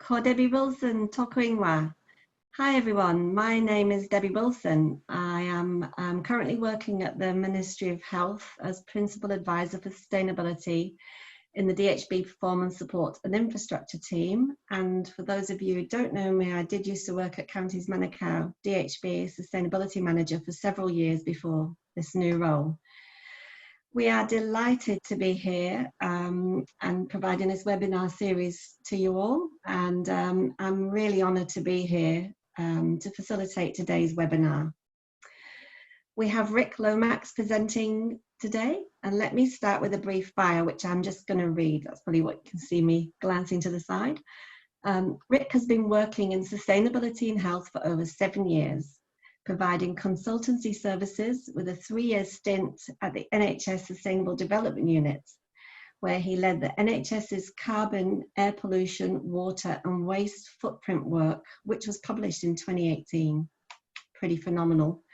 Ko Debbie Wilson, tōku ingoa. Hi everyone, my name is Debbie Wilson. I am currently working at the Ministry of Health as Principal Advisor for Sustainability in the DHB Performance Support and Infrastructure team. And for those of you who don't know me, I did used to work at Counties Manukau, DHB Sustainability Manager for several years before this new role. We are delighted to be here and providing this webinar series to you all. And I'm really honoured to be here to facilitate today's webinar. We have Rick Lomax presenting today, and let me start with a brief bio, which I'm just going to read. That's probably what you can see me glancing to the side. Rick has been working in sustainability and health for over 7 years, providing consultancy services with a 3-year stint at the NHS Sustainable Development Unit, where he led the NHS's carbon, air pollution, water and waste footprint work, which was published in 2018. Pretty phenomenal.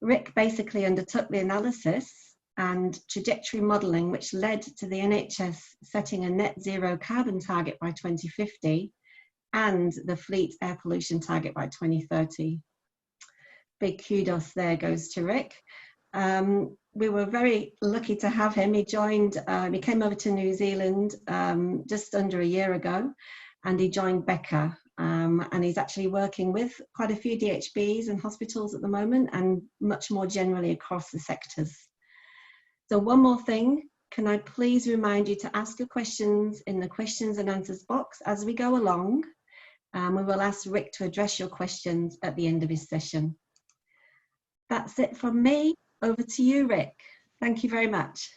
Rick basically undertook the analysis and trajectory modelling, which led to the NHS setting a net zero carbon target by 2050 and the fleet air pollution target by 2030. Big kudos there goes to Rick. We were very lucky to have him. He joined, he came over to New Zealand just under a year ago, and he joined Beca. And he's actually working with quite a few DHBs and hospitals at the moment, and much more generally across the sectors. So one more thing, can I please remind you to ask your questions in the questions and answers box as we go along. We will ask Rick to address your questions at the end of his session. That's it from me. Over to you, Rick. Thank you very much.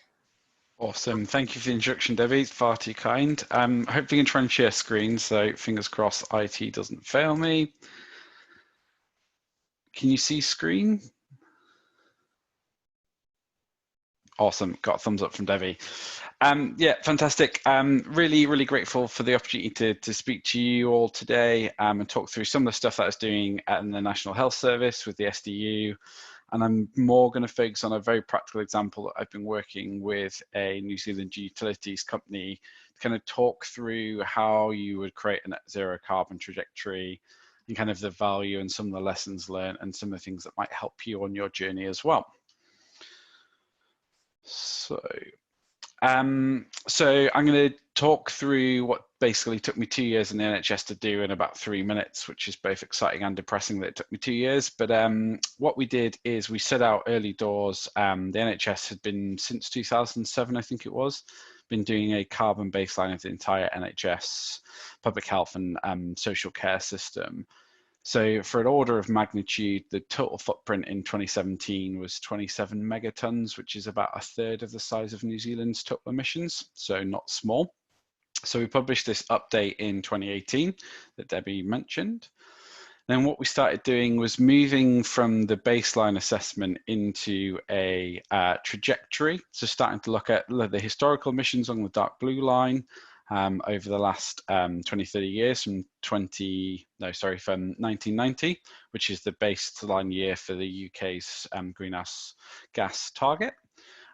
Awesome. Thank you for the introduction, Debbie. It's far too kind. Hopefully you can try and share screen, so fingers crossed IT doesn't fail me. Can you see screen? Awesome. Got a thumbs up from Debbie. Yeah, fantastic. Really grateful for the opportunity to speak to you all today and talk through some of the stuff that I was doing in the National Health Service with the SDU. And I'm more going to focus on a very practical example that I've been working with a New Zealand utilities company to kind of talk through how you would create a net zero carbon trajectory and kind of the value and some of the lessons learned and some of the things that might help you on your journey as well. So I'm going to talk through what basically took me 2 years in the NHS to do in about 3 minutes, which is both exciting and depressing that it took me 2 years. But what we did is we set out early doors. The NHS had been, since 2007, I think it was, been doing a carbon baseline of the entire NHS public health and social care system. So for an order of magnitude, the total footprint in 2017 was 27 megatons, which is about 1/3 of the size of New Zealand's total emissions, so not small. So we published this update in 2018 that Debbie mentioned. Then what we started doing was moving from the baseline assessment into a trajectory. So starting to look at the historical emissions on the dark blue line, over the last 20-30 years from 1990, which is the baseline year for the UK's greenhouse gas target.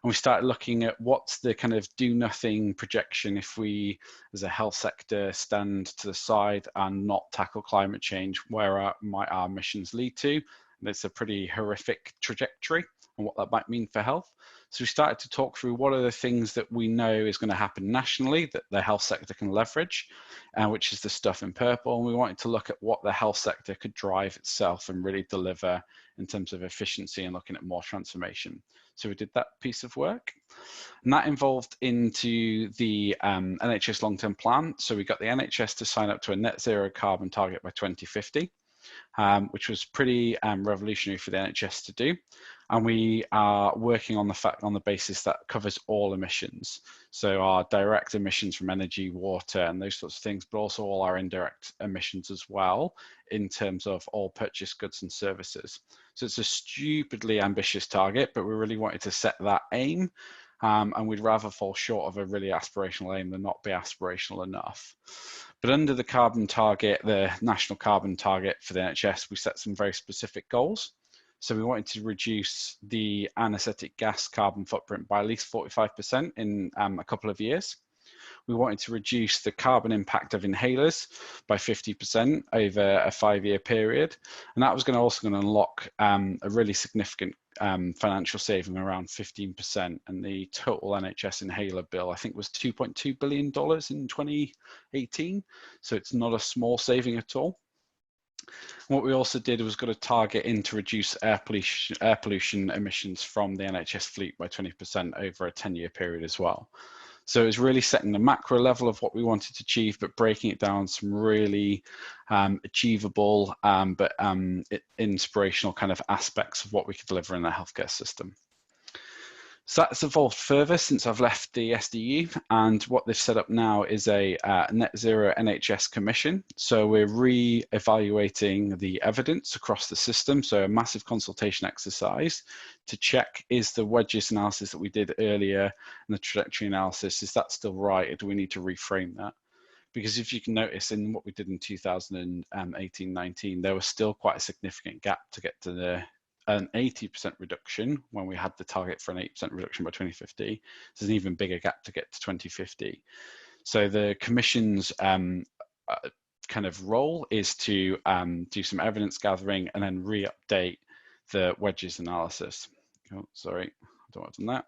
And we started looking at what's the kind of do nothing projection if we as a health sector stand to the side and not tackle climate change, where might our emissions lead to? And it's a pretty horrific trajectory and what that might mean for health. So we started to talk through what are the things that we know is going to happen nationally that the health sector can leverage, which is the stuff in purple. And we wanted to look at what the health sector could drive itself and really deliver in terms of efficiency and looking at more transformation. So we did that piece of work, and that involved into the NHS long-term plan. So we got the NHS to sign up to a net zero carbon target by 2050. Which was pretty revolutionary for the NHS to do. And we are working on the basis that covers all emissions. So our direct emissions from energy, water, and those sorts of things, but also all our indirect emissions as well, in terms of all purchased goods and services. So it's a stupidly ambitious target, but we really wanted to set that aim. And we'd rather fall short of a really aspirational aim than not be aspirational enough. But under the carbon target, the national carbon target for the NHS, we set some very specific goals. So we wanted to reduce the anaesthetic gas carbon footprint by at least 45% in a couple of years. we wanted to reduce the carbon impact of inhalers by 50% over a 5-year period. And that was also going to unlock a really significant financial saving around 15%. And the total NHS inhaler bill, I think, was $2.2 billion in 2018. So it's not a small saving at all. What we also did was got a target in to reduce air pollution emissions from the NHS fleet by 20% over a 10-year period as well. So it was really setting the macro level of what we wanted to achieve, but breaking it down some really achievable but inspirational kind of aspects of what we could deliver in the healthcare system. So that's evolved further since I've left the SDU, and what they've set up now is a net zero NHS commission. So we're re-evaluating the evidence across the system, so a massive consultation exercise to check, is the wedges analysis that we did earlier and the trajectory analysis, is that still right, or do we need to reframe that? Because if you can notice in what we did in 2018-19, there was still quite a significant gap to get to an 80% reduction when we had the target for an 8% reduction by 2050. There's an even bigger gap to get to 2050. So the Commission's kind of role is to do some evidence gathering and then re-update the wedges analysis. Oh, sorry, I don't want to do that.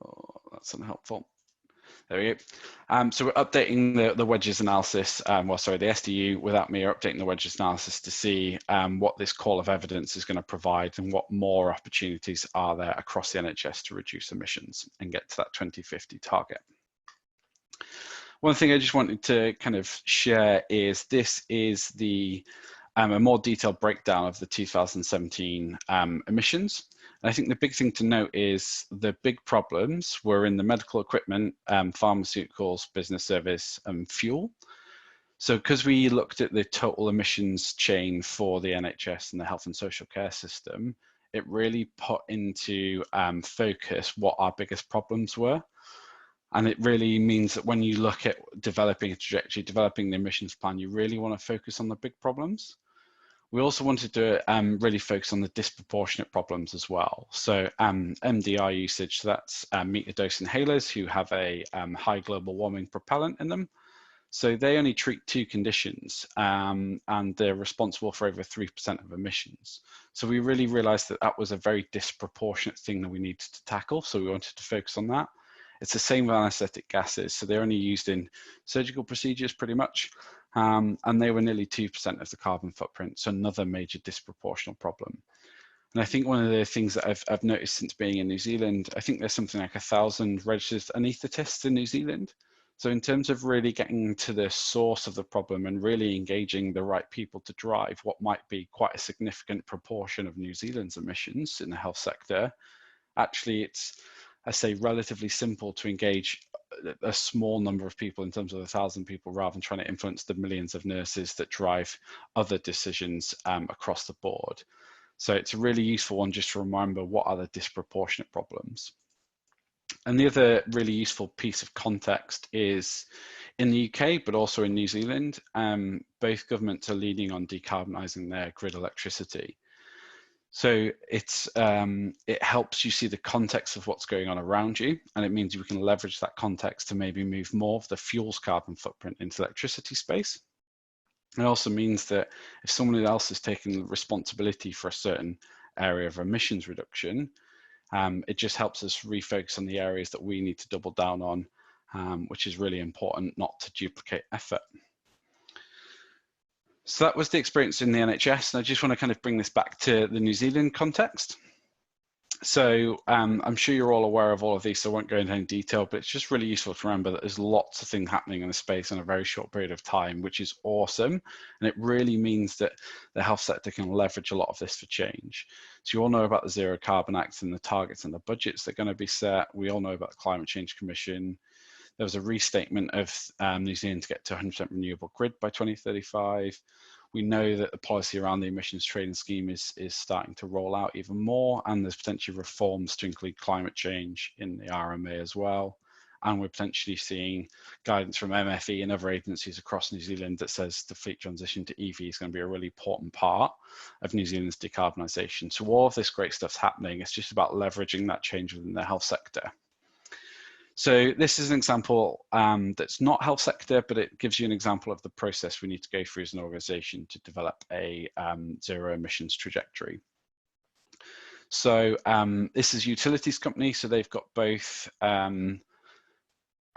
Oh, that's unhelpful. There we go. So we're updating the wedges analysis, the SDU without me, are updating the wedges analysis to see what this call of evidence is going to provide and what more opportunities are there across the NHS to reduce emissions and get to that 2050 target. One thing I just wanted to kind of share is this is the a more detailed breakdown of the 2017 emissions. And I think the big thing to note is the big problems were in the medical equipment, pharmaceuticals, business service, and fuel. So because we looked at the total emissions chain for the NHS and the health and social care system, it really put into focus what our biggest problems were. And it really means that when you look at developing a trajectory, developing the emissions plan, you really want to focus on the big problems. We also wanted to really focus on the disproportionate problems as well. So MDR usage, so that's meter-dose inhalers who have a high global warming propellant in them. So they only treat 2 conditions and they're responsible for over 3% of emissions. So we really realized that that was a very disproportionate thing that we needed to tackle. So we wanted to focus on that. It's the same with anesthetic gases. So they're only used in surgical procedures pretty much. And they were nearly 2% of the carbon footprint, so another major disproportional problem. And I think one of the things that I've noticed since being in New Zealand, I think there's something like 1,000 registered anaesthetists in New Zealand. So in terms of really getting to the source of the problem and really engaging the right people to drive what might be quite a significant proportion of New Zealand's emissions in the health sector, actually it's, I say, relatively simple to engage a small number of people in terms of 1,000 people rather than trying to influence the millions of nurses that drive other decisions across the board. So it's a really useful one just to remember what are the disproportionate problems. And the other really useful piece of context is in the UK, but also in New Zealand, both governments are leading on decarbonising their grid electricity. So it helps you see the context of what's going on around you, and it means we can leverage that context to maybe move more of the fuel's carbon footprint into electricity space. It also means that if someone else is taking responsibility for a certain area of emissions reduction, it just helps us refocus on the areas that we need to double down on, which is really important, not to duplicate effort. So that was the experience in the NHS, and I just want to kind of bring this back to the New Zealand context. So I'm sure you're all aware of all of these, so I won't go into any detail, but it's just really useful to remember that there's lots of things happening in the space in a very short period of time, which is awesome. And it really means that the health sector can leverage a lot of this for change. So you all know about the Zero Carbon Act and the targets and the budgets that are going to be set. We all know about the Climate Change Commission. There was a restatement of New Zealand to get to 100% renewable grid by 2035. We know that the policy around the emissions trading scheme is starting to roll out even more, and there's potentially reforms to include climate change in the RMA as well. and we're potentially seeing guidance from MFE and other agencies across New Zealand that says the fleet transition to EV is going to be a really important part of New Zealand's decarbonisation. So all of this great stuff's happening. It's just about leveraging that change within the health sector. So this is an example that's not health sector, but it gives you an example of the process we need to go through as an organisation to develop a zero emissions trajectory. So this is a utilities company, so they've got both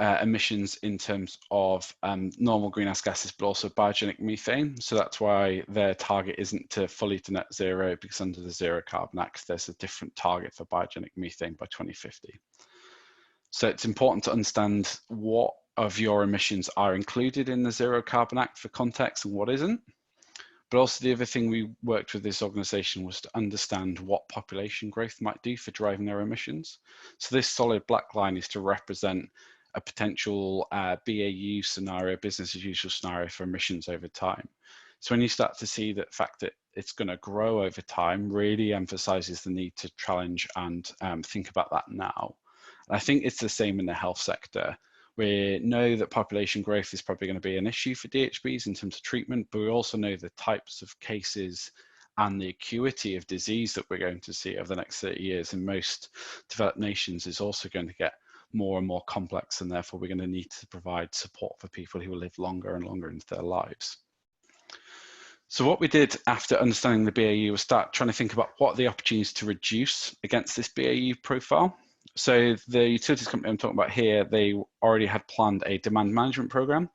emissions in terms of normal greenhouse gases, but also biogenic methane. So that's why their target isn't to fully to net zero, because under the Zero Carbon Act, there's a different target for biogenic methane by 2050. So it's important to understand what of your emissions are included in the Zero Carbon Act for context and what isn't. But also the other thing we worked with this organisation was to understand what population growth might do for driving their emissions. So this solid black line is to represent a potential BAU scenario, business as usual scenario for emissions over time. So when you start to see the fact that it's going to grow over time, really emphasises the need to challenge and think about that now. And I think it's the same in the health sector. We know that population growth is probably going to be an issue for DHBs in terms of treatment, but we also know the types of cases and the acuity of disease that we're going to see over the next 30 years in most developed nations is also going to get more and more complex, and therefore we're going to need to provide support for people who will live longer and longer into their lives. So what we did after understanding the BAU was start trying to think about what are the opportunities to reduce against this BAU profile. So the utilities company I'm talking about here, they already had planned a demand management program.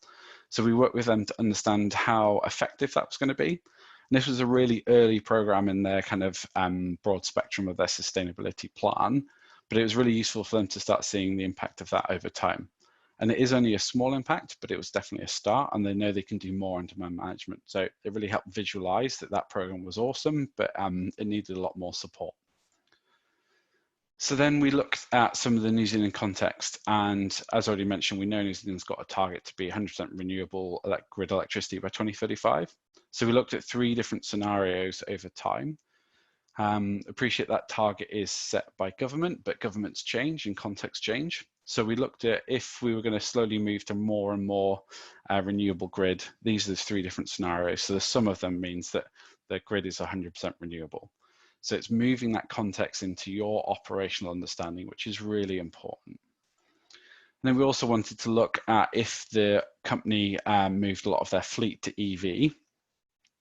So we worked with them to understand how effective that was going to be. And this was a really early program in their kind of broad spectrum of their sustainability plan, but it was really useful for them to start seeing the impact of that over time. And it is only a small impact, but it was definitely a start, and they know they can do more on demand management. So it really helped visualize that that program was awesome, but it needed a lot more support. So then we looked at some of the New Zealand context, and as already mentioned, we know New Zealand's got a target to be 100% renewable grid electricity by 2035. So we looked at 3 different scenarios over time. Appreciate that target is set by government, but governments change and context change. So we looked at if we were going to slowly move to more and more renewable grid, these are the 3 different scenarios. So the sum of them means that the grid is 100% renewable. So it's moving that context into your operational understanding, which is really important. And then we also wanted to look at if the company moved a lot of their fleet to EV,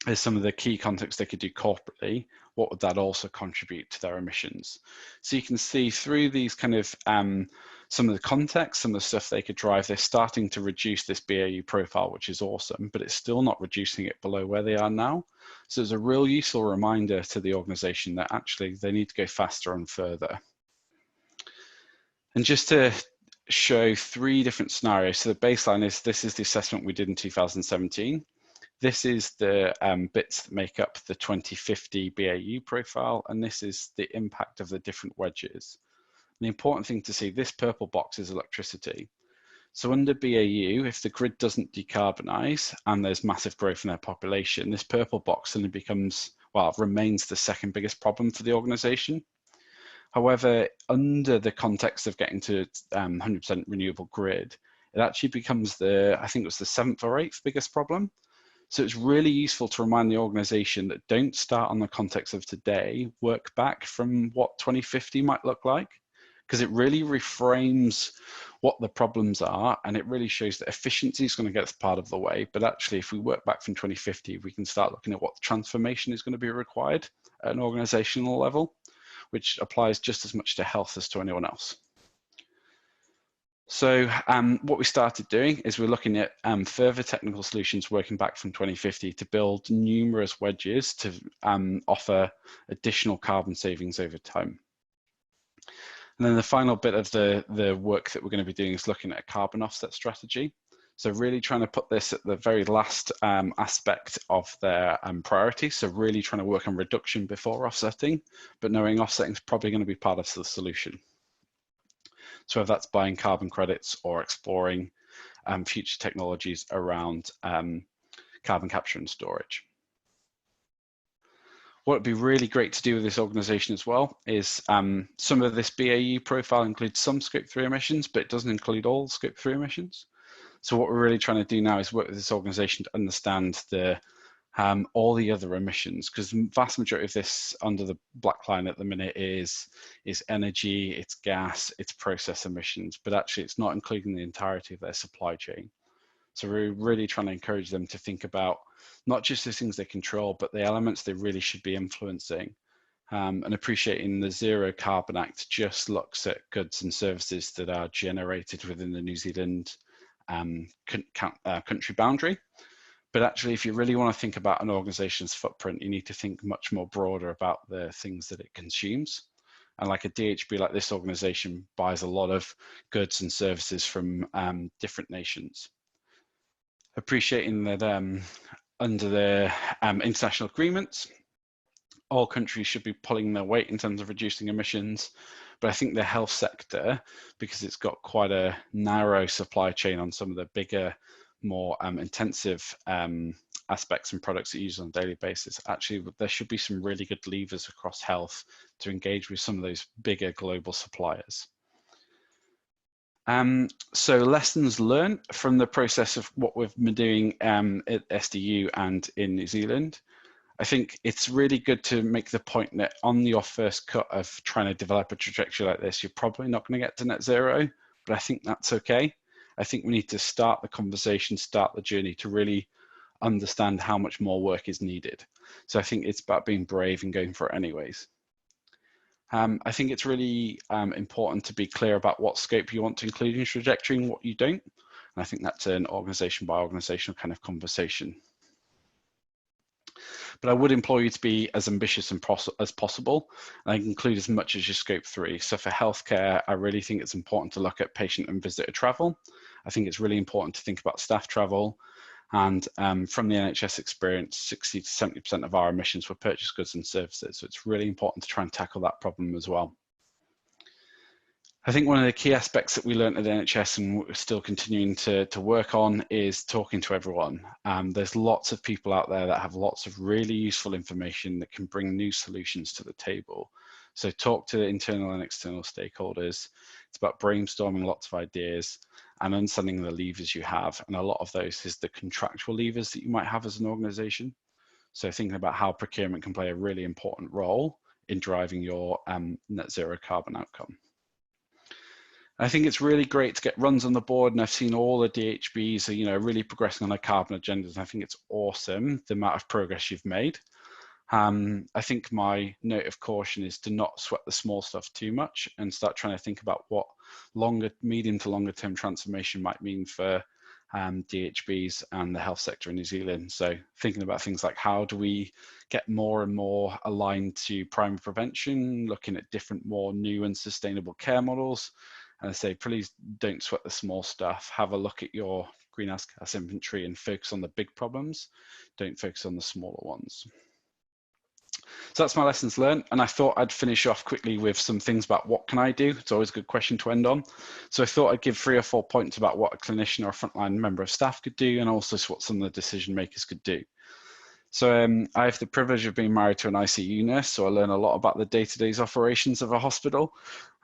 as some of the key context they could do corporately, what would that also contribute to their emissions? So you can see through these kind of some of the context, some of the stuff they could drive, they're starting to reduce this BAU profile, which is awesome, but it's still not reducing it below where they are now. So it's a real useful reminder to the organization that actually they need to go faster and further. And just to show 3 different scenarios. So the baseline is, this is the assessment we did in 2017. This is the bits that make up the 2050 BAU profile, and this is the impact of the different wedges. The important thing to see, this purple box is electricity. So under BAU, if the grid doesn't decarbonize and there's massive growth in their population, this purple box suddenly becomes, well, remains the 2nd biggest problem for the organization. However, under the context of getting to 100% renewable grid, it actually becomes I think it was the 7th or 8th biggest problem. So it's really useful to remind the organization that don't start on the context of today, work back from what 2050 might look like, because it really reframes what the problems are, and it really shows that efficiency is going to get us part of the way. But actually, if we work back from 2050, we can start looking at what the transformation is going to be required at an organizational level, which applies just as much to health as to anyone else. So what we started doing is we're looking at further technical solutions working back from 2050 to build numerous wedges to offer additional carbon savings over time. And then the final bit of the work that we're going to be doing is looking at a carbon offset strategy. So really trying to put this at the very last aspect of their priority. So really trying to work on reduction before offsetting, but knowing offsetting is probably going to be part of the solution. So if that's buying carbon credits or exploring future technologies around carbon capture and storage. What would be really great to do with this organisation as well is some of this BAU profile includes some Scope 3 emissions, but it doesn't include all Scope 3 emissions. So what we're really trying to do now is work with this organisation to understand the all the other emissions, because the vast majority of this under the black line at the minute is energy, it's gas, it's process emissions, but actually it's not including the entirety of their supply chain. So we're really trying to encourage them to think about not just the things they control, but the elements they really should be influencing. And appreciating the Zero Carbon Act just looks at goods and services that are generated within the New Zealand country boundary. But actually, if you really want to think about an organization's footprint, you need to think much more broader about the things that it consumes. And like a DHB, like this organization buys a lot of goods and services from different nations. Appreciating that under the international agreements, all countries should be pulling their weight in terms of reducing emissions. But I think the health sector, because it's got quite a narrow supply chain on some of the bigger, more intensive aspects and products that you use on a daily basis, actually there should be some really good levers across health to engage with some of those bigger global suppliers. So lessons learned from the process of what we've been doing at SDU and in New Zealand. I think it's really good to make the point that on your first cut of trying to develop a trajectory like this, you're probably not going to get to net zero, but I think that's okay. I think we need to start the conversation, start the journey to really understand how much more work is needed. So I think it's about being brave and going for it anyways. I think it's really important to be clear about what scope you want to include in your trajectory and what you don't. And I think that's an organization by organizational kind of conversation. But I would implore you to be as ambitious as possible and include as much as your scope 3. So for healthcare, I really think it's important to look at patient and visitor travel. I think it's really important to think about staff travel. And from the NHS experience, 60 to 70% of our emissions were purchased goods and services. So it's really important to try and tackle that problem as well. I think one of the key aspects that we learned at NHS and we're still continuing to work on is talking to everyone. There's lots of people out there that have lots of really useful information that can bring new solutions to the table. So talk to internal and external stakeholders. It's about brainstorming lots of ideas and understanding the levers you have. And a lot of those is the contractual levers that you might have as an organization. So thinking about how procurement can play a really important role in driving your net zero carbon outcome. I think it's really great to get runs on the board, and I've seen all the DHBs are, really progressing on their carbon agendas. And I think it's awesome the amount of progress you've made. I think my note of caution is to not sweat the small stuff too much and start trying to think about what medium to longer term transformation might mean for DHBs and the health sector in New Zealand. So thinking about things like how do we get more and more aligned to primary prevention, looking at different, more new and sustainable care models. And I say, please don't sweat the small stuff. Have a look at your greenhouse gas inventory and focus on the big problems. Don't focus on the smaller ones. So that's my lessons learned. And I thought I'd finish off quickly with some things about what can I do? It's always a good question to end on. So I thought I'd give 3 or 4 points about what a clinician or a frontline member of staff could do, and also what some of the decision makers could do. So I have the privilege of being married to an ICU nurse, so I learn a lot about the day-to-day operations of a hospital.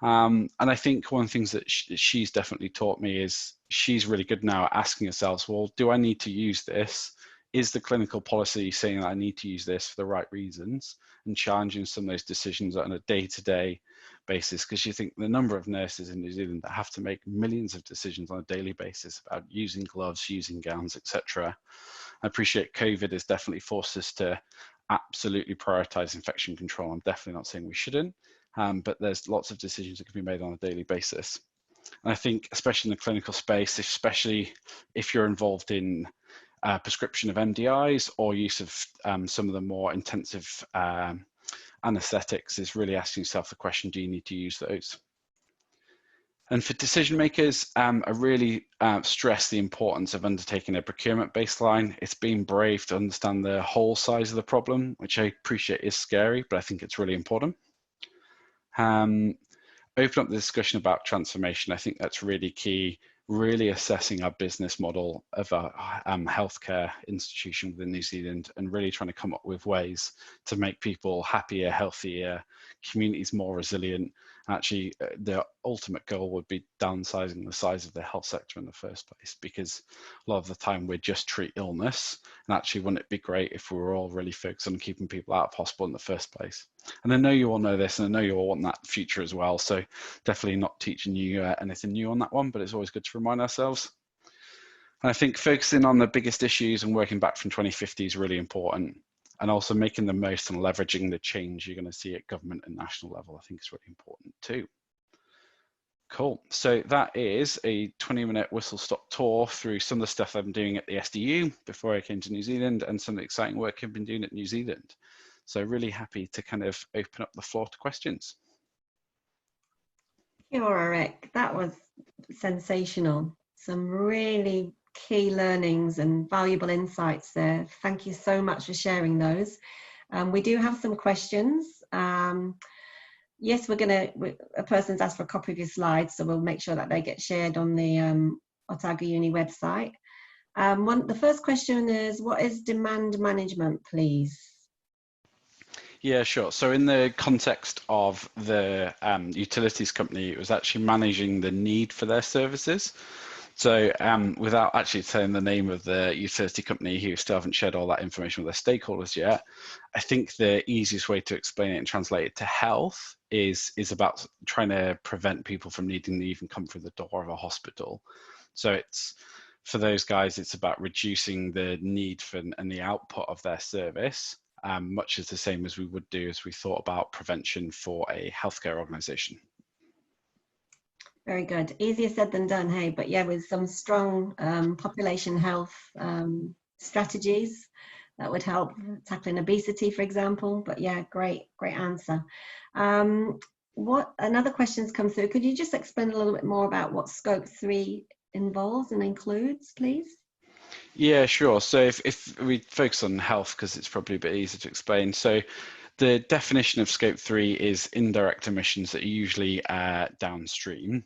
And I think one of the things that she's definitely taught me is she's really good now at asking herself, well, do I need to use this? Is the clinical policy saying that I need to use this for the right reasons? And challenging some of those decisions on a day-to-day basis, because you think the number of nurses in New Zealand that have to make millions of decisions on a daily basis about using gloves, using gowns, etc. I appreciate COVID has definitely forced us to absolutely prioritize infection control. I'm definitely not saying we shouldn't, but there's lots of decisions that can be made on a daily basis. And I think, especially in the clinical space, especially if you're involved in prescription of MDIs or use of some of the more intensive anesthetics, is really asking yourself the question, do you need to use those? And for decision makers, I really stress the importance of undertaking a procurement baseline. It's being brave to understand the whole size of the problem, which I appreciate is scary, but I think it's really important. Open up the discussion about transformation. I think that's really key. really assessing our business model of a healthcare institution within New Zealand, and really trying to come up with ways to make people happier, healthier, communities more resilient. Actually, the ultimate goal would be downsizing the size of the health sector in the first place, because a lot of the time we just treat illness, and actually wouldn't it be great if we were all really focused on keeping people out of hospital in the first place. And I know you all know this, and I know you all want that future as well, so definitely not teaching you anything new on that one, but it's always good to remind ourselves. And I think focusing on the biggest issues and working back from 2050 is really important, and also making the most and leveraging the change you're going to see at government and national level, I think is really important too. Cool. So that is a 20-minute whistle-stop tour through some of the stuff I'm doing at the SDU before I came to New Zealand, and some of the exciting work I've been doing at New Zealand. So really happy to kind of open up the floor to questions. Kia ora, Rick. That was sensational. Some really key learnings and valuable insights there. Thank you so much for sharing those. We do have some questions. Yes, a person's asked for a copy of your slides, so we'll make sure that they get shared on the Otago Uni website. The first question is, what is demand management, please? Yeah, sure. So in the context of the utilities company, it was actually managing the need for their services. So without actually saying the name of the utility company, who still haven't shared all that information with their stakeholders yet, I think the easiest way to explain it and translate it to health is about trying to prevent people from needing to even come through the door of a hospital. So it's, for those guys, it's about reducing the need for and the output of their service, much as the same as we would do as we thought about prevention for a healthcare organisation. Very good. Easier said than done, hey? But yeah, with some strong population health strategies that would help tackling obesity, for example. But yeah, great answer. What another question's come through. Could you just explain a little bit more about what Scope 3 involves and includes, please? Yeah, sure. So if we focus on health, because it's probably a bit easier to explain. So the definition of Scope 3 is indirect emissions that are usually downstream.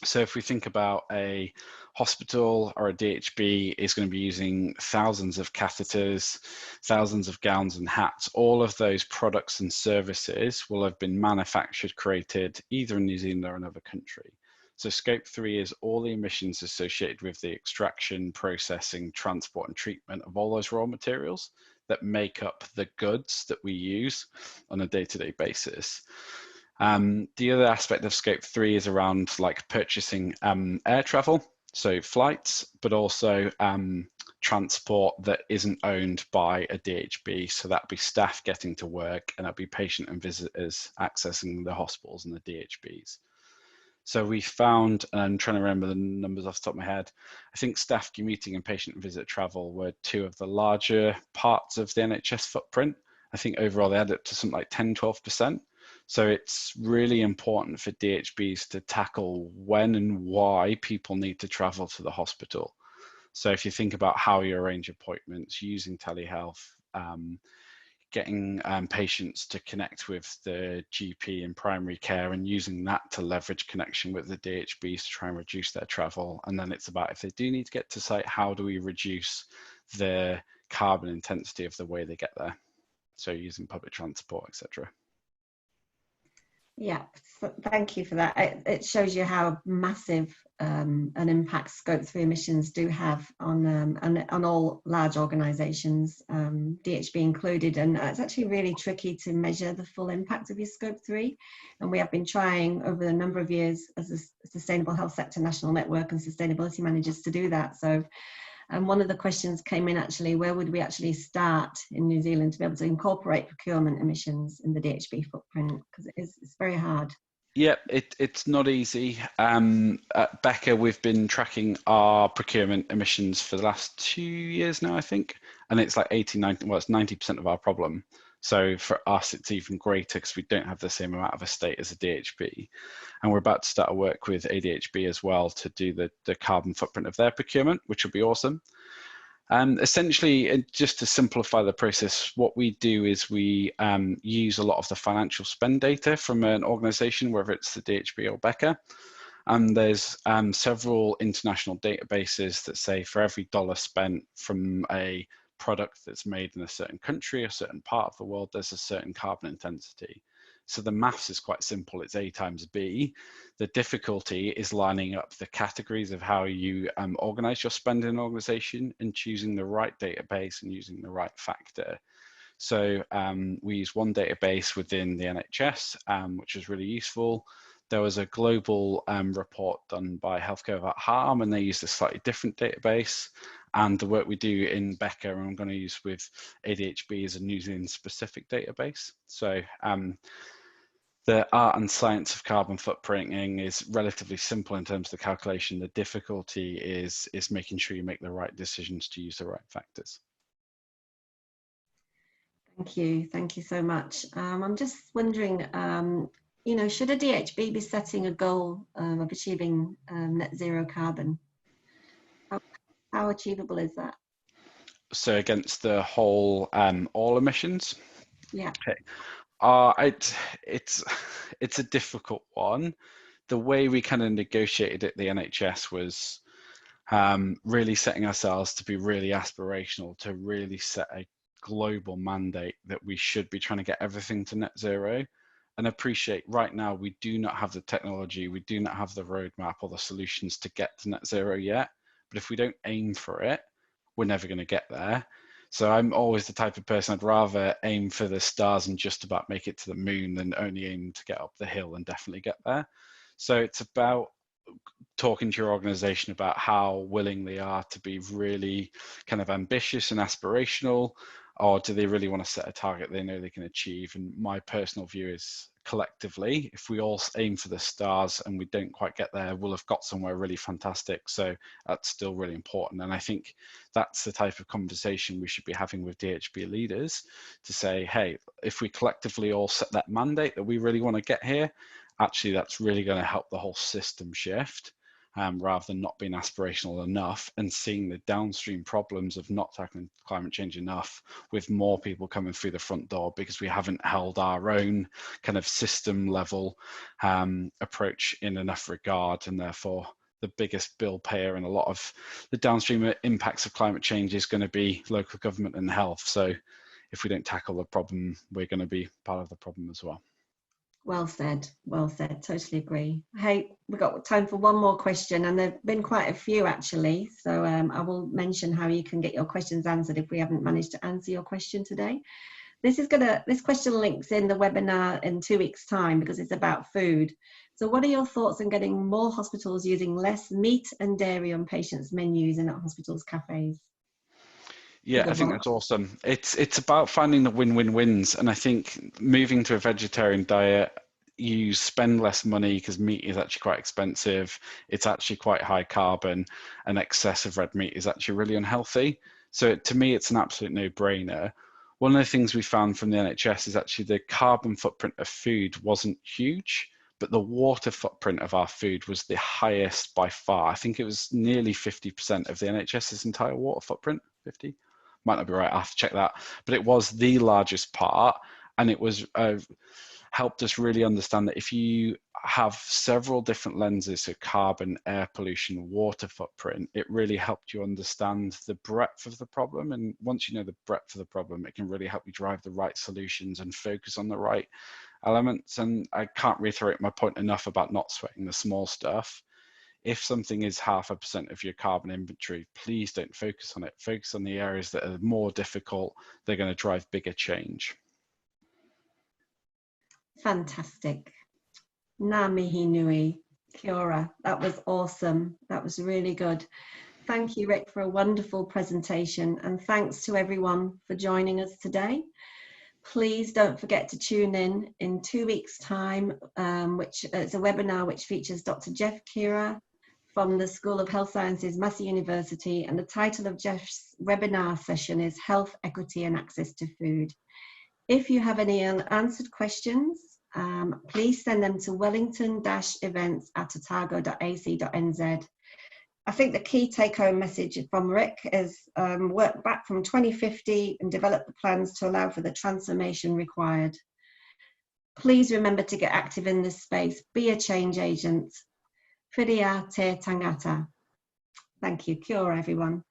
So if we think about a hospital or a DHB is going to be using thousands of catheters, thousands of gowns and hats, all of those products and services will have been manufactured, created either in New Zealand or another country. So Scope 3 is all the emissions associated with the extraction, processing, transport and treatment of all those raw materials that make up the goods that we use on a day-to-day basis. The other aspect of Scope 3 is around like purchasing air travel, so flights, but also transport that isn't owned by a DHB. So that'd be staff getting to work, and that'd be patient and visitors accessing the hospitals and the DHBs. So we found, and I'm trying to remember the numbers off the top of my head, I think staff commuting and patient and visit travel were two of the larger parts of the NHS footprint. I think overall they added up to something like 10-12%. So it's really important for DHBs to tackle when and why people need to travel to the hospital. So if you think about how you arrange appointments, using telehealth, getting patients to connect with the GP in primary care and using that to leverage connection with the DHBs to try and reduce their travel. And then it's about, if they do need to get to site, how do we reduce the carbon intensity of the way they get there? So using public transport, etc. Yeah, thank you for that. It shows you how massive an impact Scope 3 emissions do have on all large organisations, DHB included. And it's actually really tricky to measure the full impact of your Scope 3. And we have been trying over a number of years as a Sustainable Health Sector National Network and sustainability managers to do that. So one of the questions came in actually, where would we actually start in New Zealand to be able to incorporate procurement emissions in the DHB footprint? Because it's very hard. Yeah, it's not easy. At Beca, we've been tracking our procurement emissions for the last 2 years now, I think. And it's like 90% of our problem. So for us, it's even greater because we don't have the same amount of estate as a DHB. And we're about to start a work with ADHB as well to do the carbon footprint of their procurement, which will be awesome. Essentially, just to simplify the process, what we do is we use a lot of the financial spend data from an organisation, whether it's the DHB or Beca, And there's several international databases that say for every dollar spent from a product that's made in a certain country, a certain part of the world, there's a certain carbon intensity. So the maths is quite simple. It's A times B. The difficulty is lining up the categories of how you organize your spend in an organization and choosing the right database and using the right factor. So we use one database within the NHS, which is really useful. There was a global report done by Healthcare Without Harm, and they used a slightly different database. And the work we do in Beca, and I'm going to use with ADHB, is a New Zealand specific database. So the art and science of carbon footprinting is relatively simple in terms of the calculation. The difficulty is making sure you make the right decisions to use the right factors. Thank you so much. I'm just wondering, you know, should a DHB be setting a goal of achieving net zero carbon? How achievable is that? So against the whole all emissions? Yeah. Okay. It's a difficult one. The way we kind of negotiated it, the NHS, was really setting ourselves to be really aspirational, to really set a global mandate that we should be trying to get everything to net zero. And appreciate right now we do not have the technology, we do not have the roadmap or the solutions to get to net zero yet. But if we don't aim for it, we're never going to get there. So I'm always the type of person, I'd rather aim for the stars and just about make it to the moon than only aim to get up the hill and definitely get there. So it's about talking to your organization about how willing they are to be really kind of ambitious and aspirational, or do they really want to set a target they know they can achieve? And my personal view is, collectively, if we all aim for the stars and we don't quite get there, we'll have got somewhere really fantastic. So that's still really important. And I think that's the type of conversation we should be having with DHB leaders, to say, hey, if we collectively all set that mandate that we really want to get here, actually that's really going to help the whole system shift. Rather than not being aspirational enough and seeing the downstream problems of not tackling climate change enough, with more people coming through the front door because we haven't held our own kind of system level approach in enough regard, and therefore the biggest bill payer in a lot of the downstream impacts of climate change is going to be local government and health. So if we don't tackle the problem, we're going to be part of the problem as well. Well said, totally agree. Hey, we've got time for one more question, and there have been quite a few actually, so I will mention how you can get your questions answered if we haven't managed to answer your question today. This question links in the webinar in 2 weeks' time because it's about food. So what are your thoughts on getting more hospitals using less meat and dairy on patients' menus and at hospitals' cafes? Yeah, I think that's awesome. It's about finding the win-win-wins, and I think moving to a vegetarian diet, you spend less money because meat is actually quite expensive. It's actually quite high carbon, and excessive red meat is actually really unhealthy. So to me, it's an absolute no-brainer. One of the things we found from the NHS is actually the carbon footprint of food wasn't huge, but the water footprint of our food was the highest by far. I think it was nearly 50% of the NHS's entire water footprint, 50. Might not be right, I have to check that, but it was the largest part, and it was helped us really understand that if you have several different lenses, so carbon, air pollution, water footprint, it really helped you understand the breadth of the problem. And once you know the breadth of the problem, it can really help you drive the right solutions and focus on the right elements. And I can't reiterate my point enough about not sweating the small stuff. If something is 0.5% of your carbon inventory, please don't focus on it. Focus on the areas that are more difficult. They're going to drive bigger change. Fantastic. Ngā mihi nui. Kia ora. That was awesome. That was really good. Thank you, Rick, for a wonderful presentation, and thanks to everyone for joining us today. Please don't forget to tune in 2 weeks' time, which is a webinar which features Dr. Jeff Kira from the School of Health Sciences, Massey University, and the title of Jeff's webinar session is Health, Equity and Access to Food. If you have any unanswered questions, please send them to wellington-events@otago.ac.nz. I think the key take-home message from Rick is work back from 2050 and develop the plans to allow for the transformation required. Please remember to get active in this space, be a change agent. whiria te tangata. Thank you. Kia ora, everyone.